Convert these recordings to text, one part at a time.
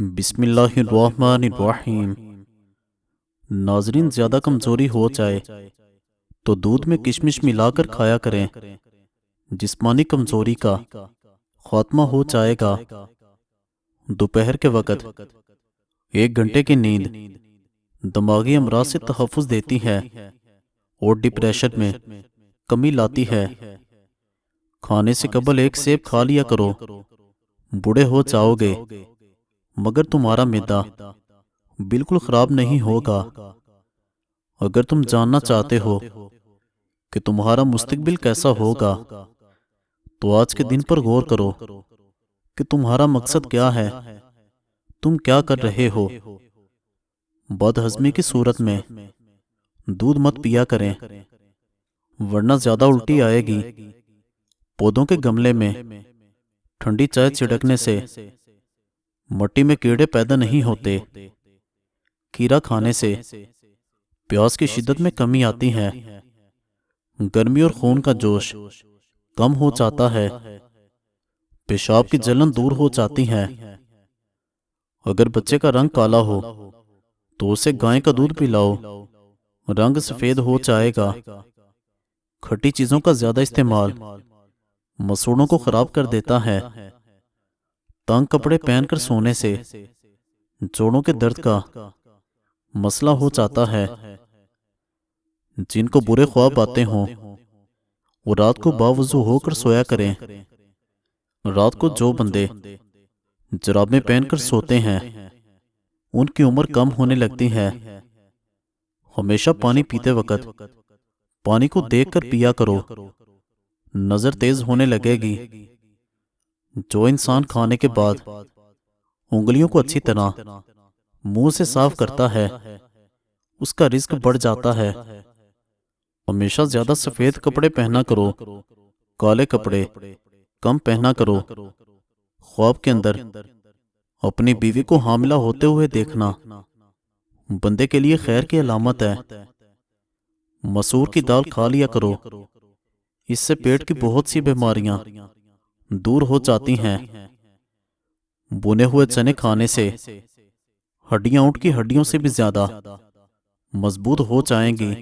بسم اللہ الرحمن الرحیم۔ ناظرین، زیادہ کمزوری ہو جائے تو دودھ میں کشمش ملا کر کھایا کریں، جسمانی کمزوری کا خاتمہ ہو جائے گا۔ دوپہر کے وقت 1 گھنٹے کی نیند دماغی امراض سے تحفظ دیتی ہے اور ڈپریشن میں کمی لاتی ہے۔ کھانے سے قبل 1 سیب کھا لیا کرو، بوڑھے ہو جاؤ گے مگر تمہارا معدہ بالکل خراب نہیں ہوگا۔ اگر تم جاننا چاہتے ہو کہ تمہارا مستقبل کیسا ہوگا تو آج کے دن پر غور کرو کہ تمہارا مقصد کیا ہے، تم کیا کر رہے ہو۔ بد ہضمی کی صورت میں دودھ مت پیا کریں ورنہ زیادہ الٹی آئے گی۔ پودوں کے گملے میں ٹھنڈی چائے چھڑکنے سے مٹی میں کیڑے پیدا نہیں ہوتے۔ کھیرا کھانے سے پیاس کی شدت میں کمی آتی ہے، گرمی اور خون کا جوش کم ہو جاتا ہے، پیشاب کی جلن دور ہو جاتی ہے۔ اگر بچے کا رنگ کالا ہو تو اسے گائے کا دودھ پلاؤ، رنگ سفید ہو جائے گا۔ کھٹی چیزوں کا زیادہ استعمال مسوڑوں کو خراب کر دیتا ہے۔ تنگ کپڑے پہن کر سونے سے جوڑوں کے درد کا مسئلہ ہو جاتا ہے۔ جن کو برے خواب آتے ہوں وہ رات کو باوضو ہو کر سویا کریں۔ رات کو جو بندے جرابیں پہن کر سوتے ہیں ان کی عمر کم ہونے لگتی ہے۔ ہمیشہ پانی پیتے وقت پانی کو دیکھ کر پیا کرو، نظر تیز ہونے لگے گی۔ جو انسان کھانے کے بعد انگلیوں کو اچھی طرح منہ سے صاف کرتا ہے اس کا رزق بڑھ جاتا ہے۔ ہمیشہ زیادہ سفید کپڑے پہنا کرو، کالے کپڑے کم پہنا کرو۔ خواب کے اندر اپنی بیوی کو حاملہ ہوتے ہوئے دیکھنا بندے کے لیے خیر کی علامت ہے۔ مسور کی دال کھا لیا کرو، اس سے پیٹ کی بہت سی بیماریاں دور ہو جاتی ہیں۔ بنے ہوئے چنے کھانے سے ہڈیاں اونٹ کی ہڈیوں سے بھی زیادہ مضبوط ہو جائیں گی۔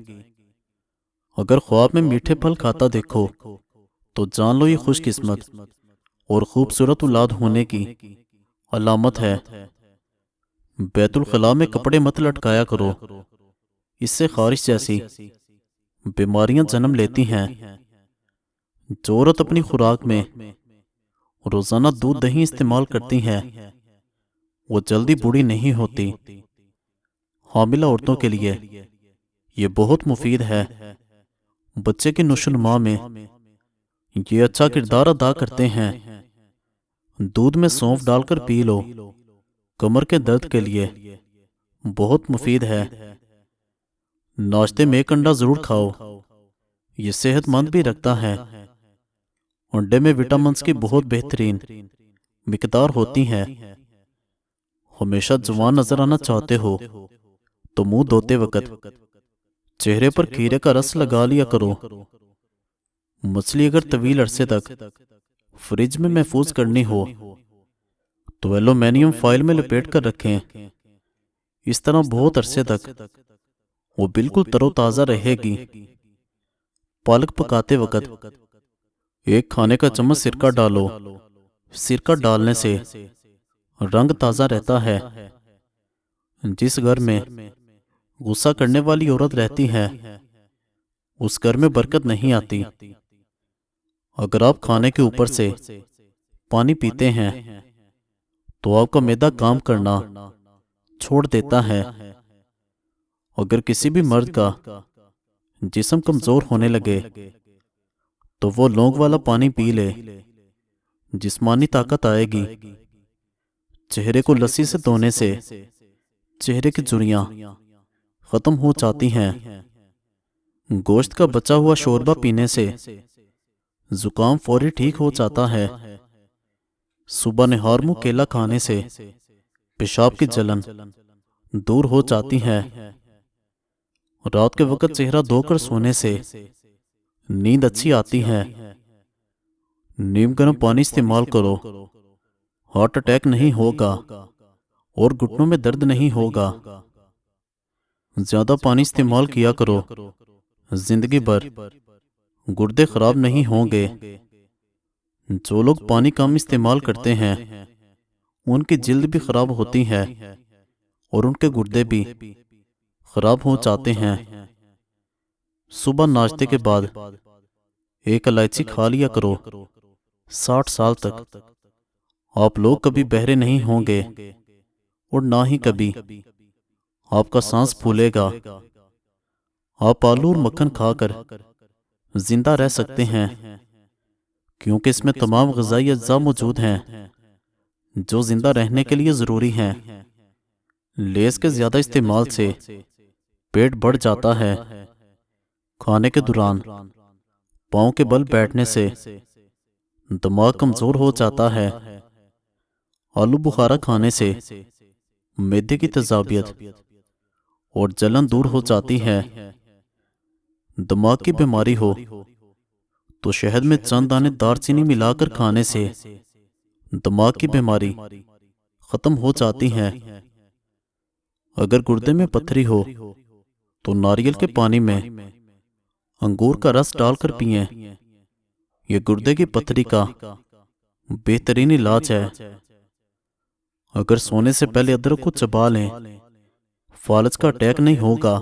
اگر خواب میں میٹھے پھل کھاتا دیکھو تو جان لو یہ خوش قسمت اور خوبصورت اولاد ہونے کی علامت ہے۔ بیت الخلاء میں کپڑے مت لٹکایا کرو، اس سے خارش جیسی بیماریاں جنم لیتی ہیں۔ جو عورت اپنی خوراک میں روزانہ دودھ دہی استعمال کرتی ہے وہ جلدی بوڑھی نہیں ہوتی۔ حاملہ عورتوں کے لیے یہ بہت مفید ہے۔ بچے کی نشوونما میں یہ اچھا کردار ادا کرتے ہیں۔ دودھ میں سونف ڈال کر پی لو، کمر کے درد کے لیے بہت مفید ہے۔ ناشتے میں 1 انڈا ضرور کھاؤ، یہ صحت مند بھی رکھتا ہے۔ انڈے میں وٹامنز کی بہت بہترین مقدار ہوتی ہے۔ ہمیشہ جوان نظر آنا چاہتے ہو تو منہ دھوتے وقت چہرے پر کھیرے کا رس لگا لیا کرو۔ مچھلی اگر طویل عرصے تک فریج میں محفوظ کرنی ہو تو ایلومینیم فائل میں لپیٹ کر رکھیں، اس طرح بہت عرصے تک وہ بالکل تر و تازہ رہے گی۔ پالک پکاتے وقت 1 کھانے کا چمچ سرکہ ڈالو، سرکہ ڈالنے سے رنگ تازہ رہتا ہے۔ جس گھر میں غصہ کرنے والی عورت رہتی ہے اس گھر میں برکت نہیں آتی۔ اگر آپ کھانے کے اوپر سے پانی پیتے ہیں تو آپ کا معدہ کام کرنا چھوڑ دیتا ہے۔ اگر کسی بھی مرد کا جسم کمزور ہونے لگے تو وہ لونگ والا پانی پی لے، جسمانی طاقت آئے گی۔ چہرے کو لسی سے دھونے سے چہرے کی جھریاں ختم ہو جاتی ہیں۔ گوشت کا بچا ہوا شوربہ پینے سے زکام فوری ٹھیک ہو جاتا ہے۔ صبح نہار منہ کیلا کھانے سے پیشاب کی جلن دور ہو جاتی ہے۔ رات کے وقت چہرہ دھو کر سونے سے نیند اچھی آتی ہے۔ نیم گرم پانی استعمال کرو، ہارٹ اٹیک نہیں ہوگا اور گھٹنوں میں درد نہیں ہوگا۔ زیادہ پانی استعمال کیا کرو، زندگی بھر گردے خراب نہیں ہوں گے۔ جو لوگ پانی کم استعمال کرتے ہیں ان کی جلد بھی خراب ہوتی ہے اور ان کے گردے بھی خراب ہو جاتے ہیں۔ صبح ناشتے کے بعد ایک الائچی کھا لیا کرو۔ 60 سال تک آپ لوگ کبھی بہرے نہیں ہوں گے اور نہ ہی کبھی آپ کا سانس پھولے گا۔ آپ آلو اور مکھن کھا کر زندہ رہ سکتے ہیں کیونکہ اس میں تمام غذائی اجزاء موجود ہیں جو زندہ رہنے کے لیے ضروری ہیں۔ لیز کے زیادہ استعمال سے پیٹ بڑھ جاتا ہے۔ کھانے کے دوران پاؤں کے بل بیٹھنے سے دماغ کمزور ہو جاتا ہے۔ آلو بخارا کھانے سے معدے کی تیزابیت اور جلن دور ہو جاتی ہے۔ دماغ کی بیماری ہو تو شہد میں چند دانے دار چینی ملا کر کھانے سے دماغ کی بیماری ختم ہو جاتی ہے۔ اگر گردے میں پتھری ہو تو ناریل کے پانی میں انگور کا رس ڈال کر پئیں۔ یہ گردے کی پتھری کا بہترین علاج ہے۔ اگر سونے سے پہلے ادرک کو چبا لیں، فالج کا اٹیک نہیں ہوگا۔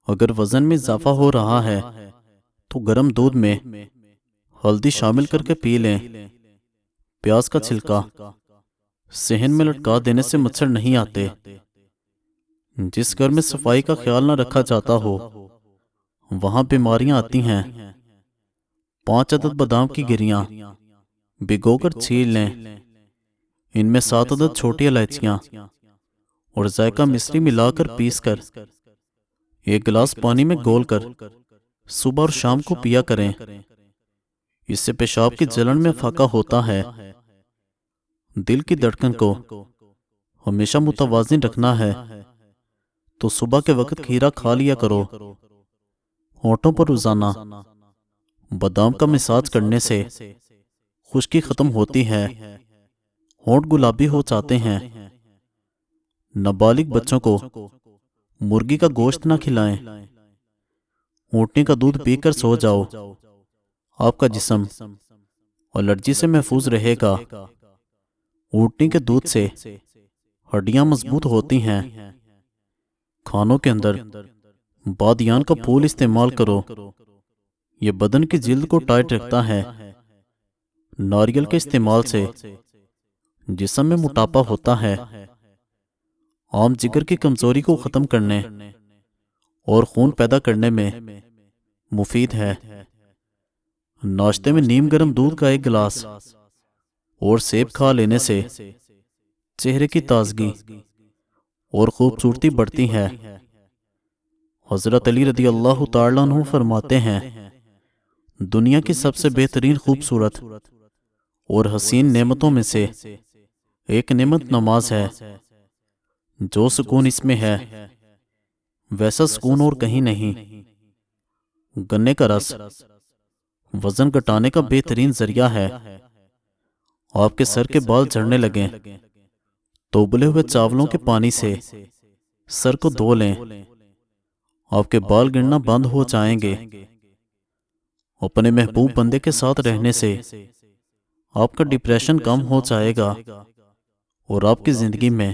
اگر وزن میں اضافہ ہو رہا ہے تو گرم دودھ میں ہلدی شامل کر کے پی لیں۔ پیاز کا چھلکا صحن میں لٹکا دینے سے مچھر نہیں آتے۔ جس گھر میں صفائی کا خیال نہ رکھا جاتا ہو وہاں بیماریاں آتی ہیں۔ 5 عدد بادام کی گریاں بھگو کر چھیل لیں۔ ان میں 7 عدد چھوٹی الائچیاں اور ذائقہ مصری ملا کر پیس کر 1 گلاس پانی میں گھول کر صبح اور شام کو پیا کریں۔ اس سے پیشاب کی جلن میں افاقہ ہوتا ہے۔ دل کی دھڑکن کو ہمیشہ متوازن رکھنا ہے تو صبح کے وقت کھیرا کھا لیا کرو۔ ہونٹوں پر روزانہ بادام کا مساج کرنے سے خشکی ختم ہوتی ہے، ہونٹ گلابی ہو جاتے ہیں۔ نابالغ بچوں کو مرغی کا گوشت نہ کھلائیں۔ اونٹنی کا دودھ پی کر سو جاؤ، آپ کا جسم الرجی سے محفوظ رہے گا۔ اونٹنی کے دودھ سے ہڈیاں مضبوط ہوتی ہیں۔ کھانوں کے اندر بادیان کا پھول استعمال کرو، یہ بدن کی جلد کو ٹائٹ رکھتا ہے۔ ناریل کے استعمال سے جسم میں موٹاپا ہوتا ہے۔ عام جگر کی کمزوری کو ختم کرنے اور خون پیدا کرنے میں مفید ہے۔ ناشتے میں نیم گرم دودھ کا 1 گلاس اور سیب کھا لینے سے چہرے کی تازگی اور خوبصورتی بڑھتی ہے۔ حضرت علی رضی اللہ تعالیٰ عنہ فرماتے ہیں، دنیا کی سب سے بہترین خوبصورت اور حسین نعمتوں میں سے ایک نعمت نماز ہے۔ جو سکون اس میں ہے ویسا سکون اور کہیں نہیں۔ گنے کا رس وزن گھٹانے کا بہترین ذریعہ ہے۔ آپ کے سر کے بال جھڑنے لگیں تو ابلے ہوئے چاولوں کے پانی سے سر کو دھو لیں، آپ کے بال گرنا بند ہو جائیں گے۔ اپنے محبوب بندے کے ساتھ رہنے سے آپ کا ڈپریشن کم ہو جائے گا اور آپ کی زندگی میں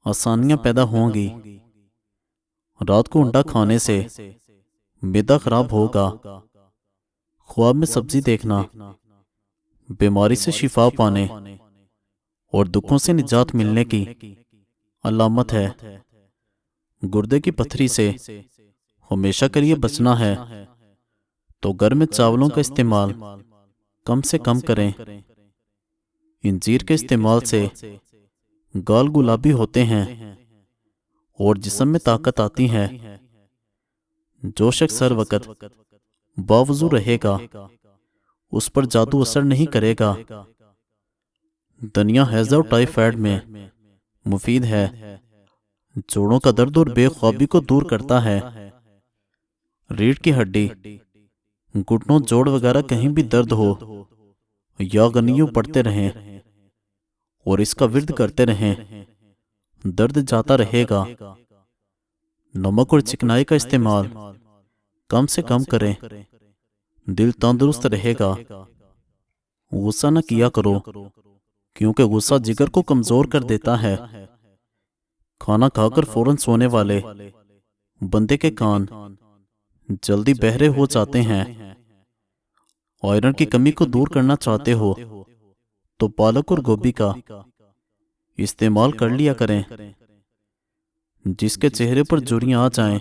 آسانیاں پیدا ہوں گی۔ رات کو انڈا کھانے سے معدہ خراب ہوگا۔ خواب میں سبزی دیکھنا بیماری سے شفا پانے اور دکھوں سے نجات ملنے کی علامت ہے۔ گردے کی پتھری سے ہمیشہ کے لیے بچنا ہے تو گھر میں چاولوں کا استعمال کم سے کم کریں۔ انجیر کے استعمال سے گال گلابی ہوتے ہیں اور جسم میں طاقت آتی ہے۔ جو شخص ہر وقت باوضو رہے گا اس پر جادو اثر نہیں کرے گا۔ دھنیا ہیضہ اور ٹائیفائڈ میں مفید ہے۔ جوڑوں کا درد اور بے خوابی کو دور کرتا ہے۔ ریڑھ کی ہڈی، گھٹنوں، جوڑ وغیرہ کہیں بھی درد ہو یا غنیوں پڑتے رہیں اور اس کا ورد کرتے رہیں، درد جاتا رہے گا۔ نمک اور چکنائی کا استعمال کم سے کم کریں، دل تندرست رہے گا۔ غصہ نہ کیا کرو، کیونکہ غصہ جگر کو کمزور کر دیتا ہے۔ کھانا کھا کر فوراً سونے والے بندے کے کان جلدی بہرے ہو جاتے ہیں۔ آئرن کی کمی کو دور کرنا چاہتے ہو تو پالک اور گوبھی کا استعمال کر لیا کریں۔ جس کے چہرے پر جھریاں آ جائیں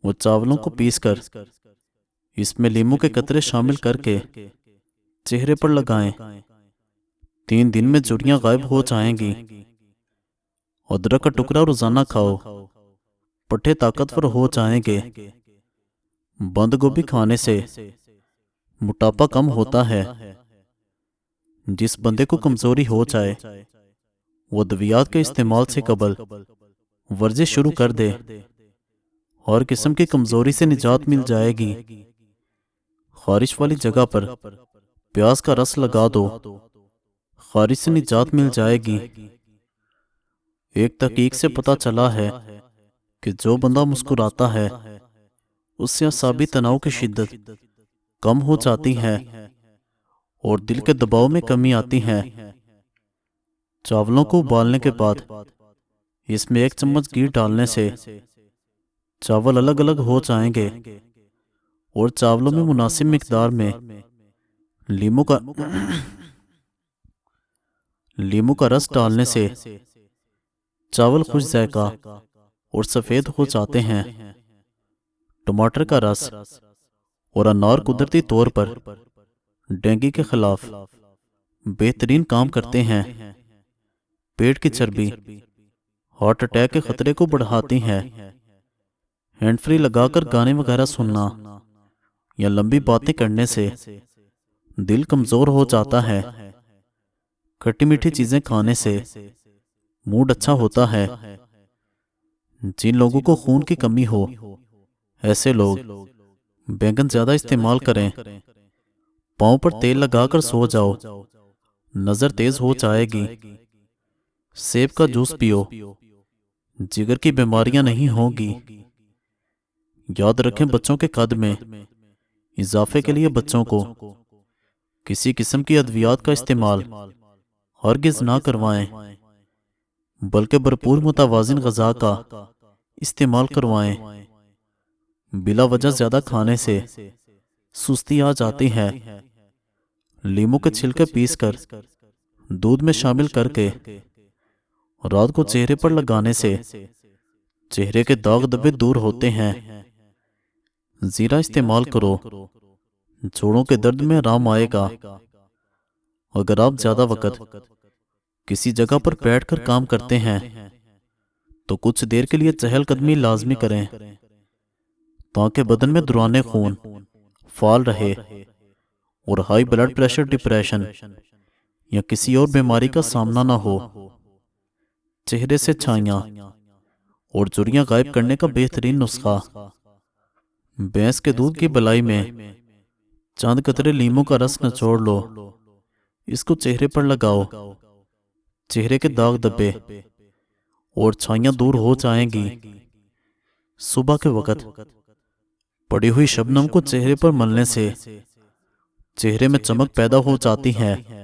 وہ چاولوں کو پیس کر اس میں لیموں کے قطرے شامل کر کے چہرے پر لگائیں۔ 3 دن میں جھریاں غائب ہو جائیں گی۔ ادرک کا ٹکڑا روزانہ کھاؤ، پٹھے طاقتور ہو جائیں گے۔ بند گوبھی کھانے سے موٹاپا کم ہوتا ہے۔ جس بندے کو کمزوری ہو جائے وہ ادویات کے استعمال سے قبل ورزش شروع کر دے، ہر قسم کی کمزوری سے نجات مل جائے گی۔ خارش والی جگہ پر پیاز کا رس لگا دو، خارش سے نجات مل جائے گی۔ ایک تحقیق سے پتہ چلا ہے کہ جو بندہ مسکراتا ہے اس سے اعصابی تناؤ کی شدت کم ہو جاتی ہے اور دل کے دباؤ میں کمی آتی ہے۔ چاولوں کو ابالنے کے بعد اس میں 1 چمچ گھی ڈالنے سے چاول الگ الگ ہو جائیں گے، اور چاولوں میں مناسب مقدار میں لیموں کا رس ڈالنے سے چاول خوش ذائقہ اور سفید ہو جاتے ہیں۔ ٹماٹر کا رس اور انار قدرتی طور پر ڈینگی کے خلاف بہترین کام کرتے ہیں۔ پیٹ کی چربی ہارٹ اٹیک کے خطرے کو بڑھاتی ہے۔ ہینڈ فری لگا کر گانے وغیرہ سننا یا لمبی باتیں کرنے سے دل کمزور ہو جاتا ہے۔ کھٹی میٹھی چیزیں کھانے سے موڈ اچھا ہوتا ہے۔ جن لوگوں کو خون کی کمی ہو ایسے لوگ بیگن زیادہ استعمال کریں۔ پاؤں پر تیل لگا کر سو جاؤ، نظر تیز ہو جائے گی۔ سیب کا جوس پیو، جگر کی بیماریاں نہیں ہوں گی۔ یاد رکھیں بچوں کے قد میں اضافے کے لیے بچوں کو کسی قسم کی ادویات کا استعمال ہرگز نہ کروائیں، بلکہ بھرپور متوازن غذا کا استعمال کروائیں۔ بلا وجہ زیادہ کھانے سے سستی آ جاتی ہے۔ لیموں کے چھلکے پیس کر دودھ میں شامل کر کے رات کو چہرے پر لگانے سے چہرے کے داغ دبے دور ہوتے ہیں۔ زیرہ استعمال کرو، جوڑوں کے درد میں آرام آئے گا۔ اگر آپ زیادہ وقت کسی جگہ پر بیٹھ کر کام کرتے ہیں تو کچھ دیر کے لیے چہل قدمی لازمی کریں تاکہ بدن میں دوران خون فعال رہے اور ہائی بلڈ پریشر، ڈپریشن یا کسی اور بیماری کا سامنا نہ ہو۔ چہرے سے چھائیاں اور جھریاں غائب کرنے کا بہترین نسخہ: بھینس کے دودھ کی بلائی میں چند قطرے لیموں کا رس نچوڑ لو، اس کو چہرے پر لگاؤ۔ چہرے کے داغ دبے اور چھائیاں دور ہو جائیں گی۔ صبح کے وقت پڑی ہوئی شبنم کو چہرے پر ملنے سے چہرے میں چمک پیدا ہو جاتی ہے۔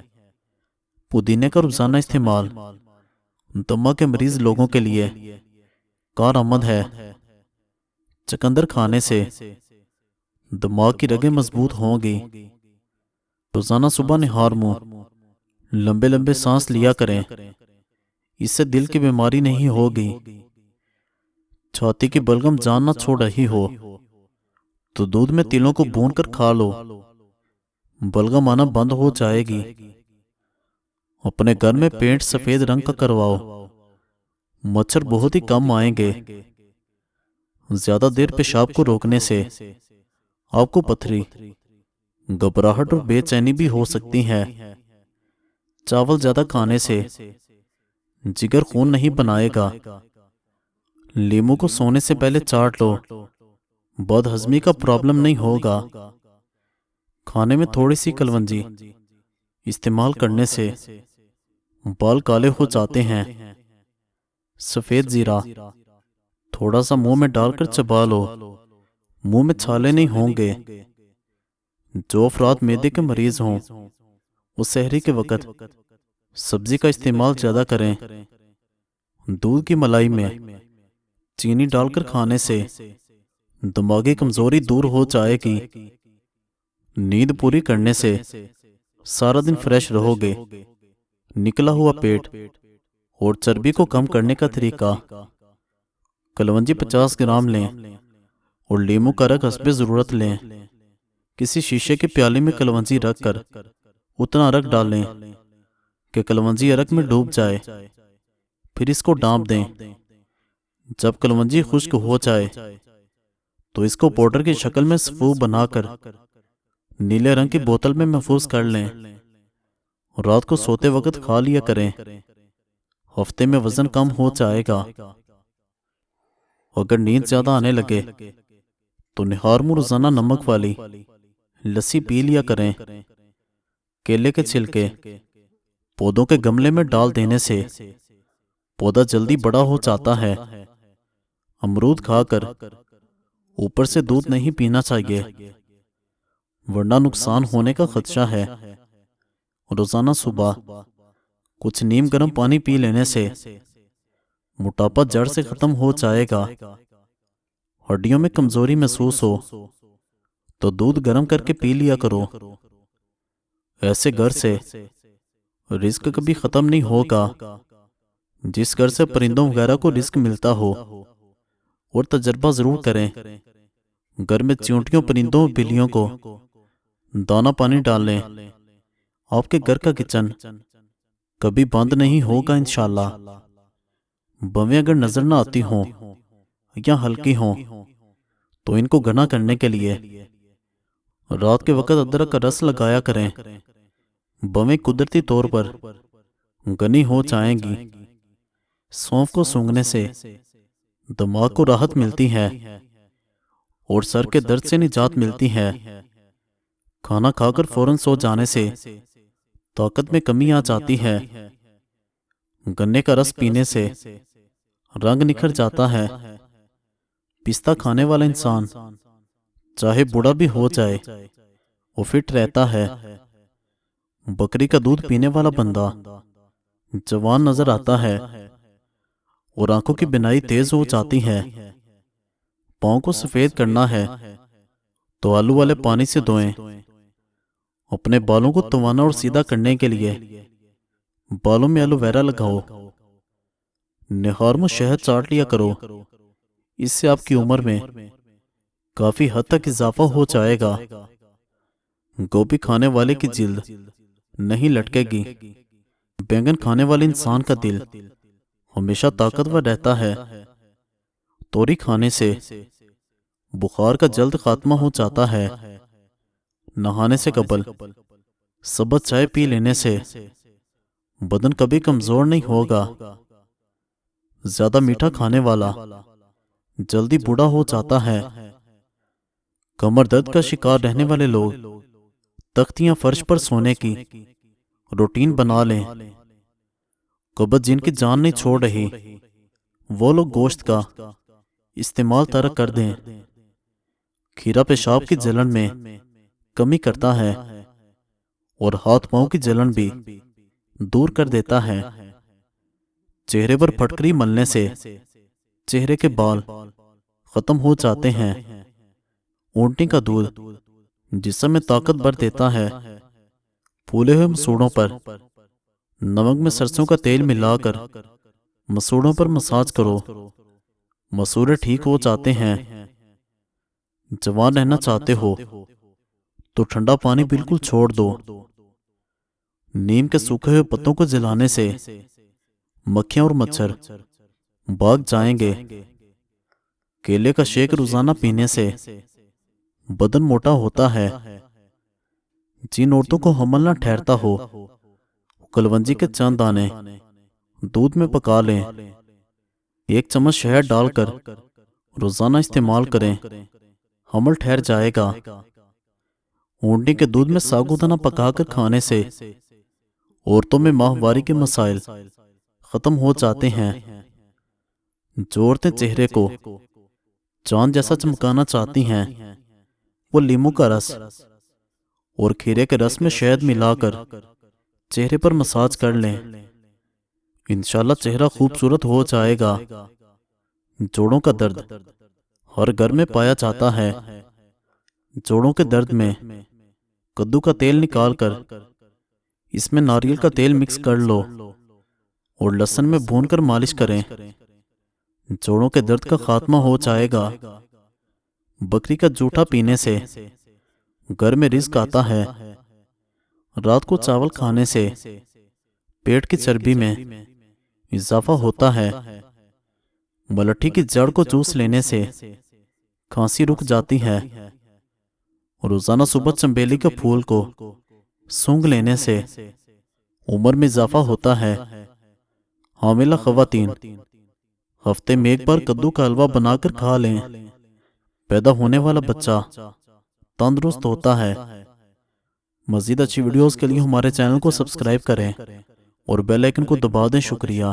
پودینے کا روزانہ استعمال دمہ کے مریض لوگوں کے لیے کارآمد ہے۔ چقندر کھانے سے دماغ کی رگیں مضبوط ہوں گی۔ روزانہ صبح نہار منہ لمبے لمبے سانس لیا کریں، اس سے دل کی بیماری نہیں ہوگی۔ چھاتی کی بلغم جان نہ چھوڑ رہی ہو تو دودھ میں تلوں کو بھون کر کھا لو، بلغم آنا بند ہو جائے گی۔ اپنے گھر میں پینٹ سفید رنگ کا کرواؤ، مچھر بہت ہی کم آئیں گے۔ زیادہ دیر پیشاب کو روکنے سے آپ کو پتھری، گھبراہٹ اور بے چینی بھی ہو سکتی ہے۔ چاول زیادہ کھانے سے جگر خون نہیں بنائے گا۔ لیموں کو سونے سے پہلے چاٹ لو، بد ہضمی کا پرابلم نہیں ہوگا۔ کھانے میں تھوڑی سی کلونجی استعمال کرنے سے بال کالے ہو جاتے ہیں۔ سفید زیرہ تھوڑا سا منہ میں ڈال کر چبا لو، منہ میں چھالے نہیں ہوں گے۔ جو افراد معدے کے مریض ہوں وہ سحری کے وقت سبزی کا استعمال زیادہ کریں۔ دودھ کی ملائی میں چینی ڈال کر کھانے سے دماغی کمزوری دور ہو جائے گی۔ نیند پوری کرنے سے سارا دن فریش رہو گے۔ نکلا ہوا پیٹ اور چربی کو کم کرنے کا طریقہ: کلونجی 50 گرام لیں اور لیموں کا رس حسب ضرورت لیں۔ کسی شیشے کے پیالے میں کلونجی رکھ کر اتنا ارک ڈالیں کہ کلونجی ارک میں ڈوب جائے، پھر اس کو ڈانپ دیں۔ جب کلونجی خشک ہو جائے تو اس کو پاؤڈر کی شکل میں سفوف بنا کر نیلے رنگ کی بوتل میں محفوظ کر لیں۔ رات کو سوتے وقت کھا لیا کریں۔ ہفتے میں وزن کم ہو جائے گا۔ اگر نیند زیادہ آنے لگے تو نہار منہ روزانہ نمک والی لسی پی لیا کریں۔ کیلے کے چھلکے پودوں کے گملے میں ڈال دینے سے پودا جلدی بڑا ہو جاتا ہے۔ امرود کھا کر اوپر سے دودھ نہیں پینا چاہیے ورنہ نقصان ہونے کا خدشہ ہے۔ روزانہ صبح کچھ نیم گرم پانی پی لینے سے موٹاپا جڑ سے ختم ہو جائے گا۔ ہڈیوں میں کمزوری محسوس ہو تو دودھ گرم کر کے پی لیا کرو۔ ایسے گھر سے رزق کبھی ختم نہیں ہوگا جس گھر سے پرندوں وغیرہ کو رزق ملتا ہو، اور تجربہ ضرور کریں۔ گھر میں چیونٹیوں، پرندوں اور بلیوں کو دانہ پانی ڈال لیں۔ آپ کے گھر کا کچن کبھی بند نہیں ہوگا انشاءاللہ۔ بویں اگر نظر نہ آتی ہوں یا ہلکی ہوں تو ان کو گھنا کرنے کے لیے رات کے وقت ادرک کا رس لگایا کریں۔ بویں قدرتی طور پر گھنی ہو جائیں گی۔ سونف کو سونگھنے سے دماغ کو راحت ملتی ہے اور سر کے درد سے نجات ملتی ہے۔ کھانا کھا کر فوراً سو جانے سے طاقت میں کمی آ جاتی ہے۔ گنے کا رس پینے سے رنگ نکھر جاتا ہے۔ پستہ کھانے والا انسان چاہے بوڑھا بھی ہو جائے وہ فٹ رہتا ہے۔ بکری کا دودھ پینے والا بندہ جوان نظر آتا ہے اور آنکھوں کی بینائی تیز ہو جاتی ہے۔ پاؤں کو سفید کرنا ہے تو آلو والے پانی سے دھوئیں۔ اپنے بالوں کو توانا اور سیدھا کرنے کے لیے بالوں میں ایلو ویرا لگاؤ۔ نہار میں شہد چاٹ لیا کرو، اس سے آپ کی عمر میں کافی حد تک اضافہ ہو جائے گا۔ گوبھی کھانے والے کی جلد نہیں لٹکے گی۔ بینگن کھانے والے انسان کا دل ہمیشہ طاقتور رہتا ہے۔ توری کھانے سے بخار کا جلد خاتمہ ہو جاتا ہے۔ نہانے سے قبل سبز چائے پی لینے سے بدن کبھی کمزور نہیں ہوگا۔ زیادہ میٹھا کھانے والا جلدی بوڑھا ہو جاتا ہے۔ کمر درد کا شکار رہنے والے لوگ تختیاں فرش پر سونے کی روٹین بنا لیں۔ قبض جن کی جان نہیں چھوڑ رہی وہ لوگ گوشت کا استعمال ترک کر دیں۔ کھیرا پیشاب کی جلن میں کمی کرتا ہے اور ہاتھ پاؤں کی جلن بھی دور کر دیتا ہے۔ چہرے پر پھٹکری ملنے سے چہرے کے بال ختم ہو جاتے ہیں۔ اونٹنی کا دودھ جسم میں طاقت بھر دیتا ہے۔ پھولے ہوئے مسوڑوں پر نمک میں سرسوں کا تیل ملا کر مسوڑوں پر مساج کرو، مسوڑے ٹھیک ہو جاتے ہیں۔ جوان رہنا چاہتے ہو تو ٹھنڈا پانی بالکل چھوڑ دو۔ نیم کے سوکھے ہوئے پتوں کو جلانے سے مکھیاں اور مچھر بھاگ جائیں گے۔ کیلے کا شیک روزانہ پینے سے بدن موٹا ہوتا ہے۔ جن عورتوں کو حمل نہ ٹھہرتا ہو کلونجی کے چند دانے دودھ میں پکا لیں۔ 1 چمچ شہد ڈال کر روزانہ استعمال کریں، حمل ٹھہر جائے گا۔ اونٹنی کے دودھ میں ساگو دانہ پکا کر کھانے سے عورتوں میں ماہواری کے مسائل ختم ہو جاتے ہیں۔ جو عورتیں چہرے کو چاند جیسا چمکانا چاہتی ہیں وہ لیموں کا رس اور کھیرے کے رس میں شہد ملا کر چہرے پر مساج کر لیں، انشاءاللہ چہرہ خوبصورت ہو جائے گا۔ جوڑوں کا درد ہر گھر میں پایا جاتا ہے۔ جوڑوں کے درد میں کدو کا تیل نکال کر اس میں ناریل کا تیل مکس کر لو اور لہسن میں بھون کر مالش کریں، جوڑوں کے درد کا خاتمہ ہو جائے گا۔ بکری کا جوٹا پینے سے گھر میں رزق آتا ہے۔ رات کو چاول کھانے سے پیٹ کی چربی میں اضافہ ہوتا ہے۔ ملٹھی کی جڑ کو جوس لینے سے کھانسی رک جاتی ہے۔ روزانہ صبح چنبیلی کے پھول کو سونگھ لینے سے عمر میں اضافہ ہوتا ہے۔ حاملہ خواتین ہفتے میں ایک بار کدو کا حلوہ بنا کر کھا لیں، پیدا ہونے والا بچہ تندرست ہوتا ہے۔ مزید اچھی ویڈیوز کے لیے ہمارے چینل کو سبسکرائب کریں اور بیل آئیکن کو دبا دیں۔ شکریہ۔